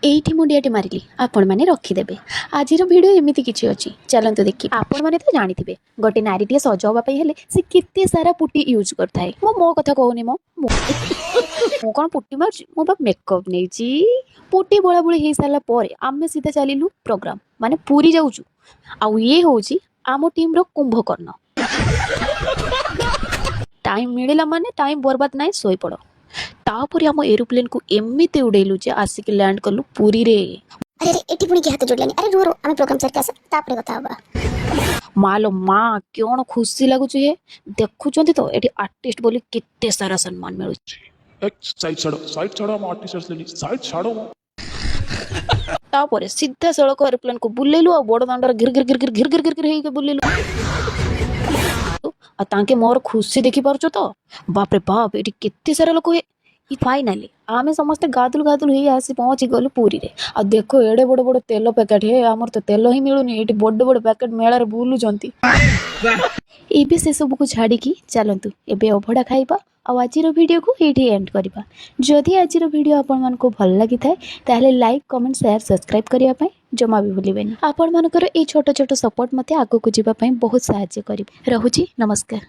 ଏଇଠି ମୁଣ୍ଡିଆଟି ମାରିଲି ଆପଣ ମାନେ ରଖିଦେବେ। ଆଜିର ଭିଡ଼ିଓ ଏମିତି କିଛି ଅଛି, ଚାଲନ୍ତୁ ଦେଖି। ଆପଣ ମାନେ ତ ଜାଣିଥିବେ ଗୋଟେ ନାରୀଟିଏ ସଜ ହେବା ପାଇଁ ହେଲେ ସେ କେତେ ସାରା ପୁଟି ୟୁଜ୍ କରିଥାଏ। ମୋ କଥା କହୁନି, ମୁଁ କ'ଣ ପୁଟି ମାରୁଛି, ମୁଁ ବା ମେକଅପ୍ ନେଇଛି। ପୁଟି ବୋଳାବୋଳି ହେଇସାରିଲା ପରେ ଆମେ ସିଧା ଚାଲିଲୁ ପ୍ରୋଗ୍ରାମ, ମାନେ ପୁରୀ ଯାଉଛୁ। ଆଉ ଇଏ ହେଉଛି ଆମ ଟିମ୍ର କୁମ୍ଭକର୍ଣ୍ଣ। ଟାଇମ୍ ମିଳିଲା ମାନେ ଟାଇମ୍ ବର୍ବାଦ ନାହିଁ, ଶୋଇପଡ଼। ତାପରେ ଆମ ଏରୋପ୍ଲେନ୍କୁ ଏମିତି ଉଡ଼େଇଲୁ ଯେ ଆସିକି ଲ୍ୟାଣ୍ଡ କଲୁ ପୁରୀରେ। अरे एटी पुणी हाथ जोड़लानी। अरे रो आम प्रोग्राम सारी आस तापरे कथा हबा। ମାଲୋ ମା କ'ଣ ଖୁସି ଲାଗୁଛି ହେ। ଦେଖୁଛନ୍ତି ତ ଏଠି ଆର୍ଟିଷ୍ଟ ବୋଲି କେତେ ସାରା ସମ୍ମାନ ମିଳୁଛି। ତାପରେ ସିଧା ସଳଖ ଏରୋପ୍ଲେନ୍କୁ ବୁଲେଇଲୁ ଆଉ ବଡ଼ ଦାଣ୍ଡରେ ଘିର ଘିର ଘିର ଘିର ଘିର ଘିର ଘିର ହେଇକି ବୁଲେଇଲୁ। ଆଉ ତାଙ୍କେ ମୋର ଖୁସି ଦେଖିପାରୁଛ ତ, ବାପରେ ବାପ ଏଠି କେତେ ସାରା ଲୋକ। ଫାଇନାଲି ଆମେ ସମସ୍ତେ ଗାଦୁଲ ଗାଦୁଲ ହେଇ ଆସି ପହଞ୍ଚି ଗଲୁ ପୁରୀରେ। ଆଉ ଦେଖ ଏଡ଼େ ବଡ଼ ବଡ଼ ତେଲ ପ୍ୟାକେଟ୍, ହେ ଆମର ତ ତେଲ ହିଁ ମିଳୁନି, ଏଠି ବଡ଼ ବଡ଼ ପ୍ୟାକେଟ୍ ମେଳାରେ ବୁଲୁଛନ୍ତି। ଏବେ ସେସବୁକୁ ଛାଡ଼ିକି ଚାଲନ୍ତୁ ଏବେ ଅଭଡ଼ା ଖାଇବା ଆଉ ଆଜିର ଭିଡ଼ିଓକୁ ଏଇଠି ଏଣ୍ଡ କରିବା। ଯଦି ଆଜିର ଭିଡ଼ିଓ ଆପଣମାନଙ୍କୁ ଭଲ ଲାଗିଥାଏ ତାହେଲେ ଲାଇକ୍, କମେଣ୍ଟ, ସେୟାର, ସବସ୍କ୍ରାଇବ୍ କରିବା ପାଇଁ ଜମା ବି ଭୁଲିବେନି। ଆପଣମାନଙ୍କର ଏଇ ଛୋଟ ଛୋଟ ସପୋର୍ଟ ମୋତେ ଆଗକୁ ଯିବା ପାଇଁ ବହୁତ ସାହାଯ୍ୟ କରିବେ। ରହୁଛି, ନମସ୍କାର।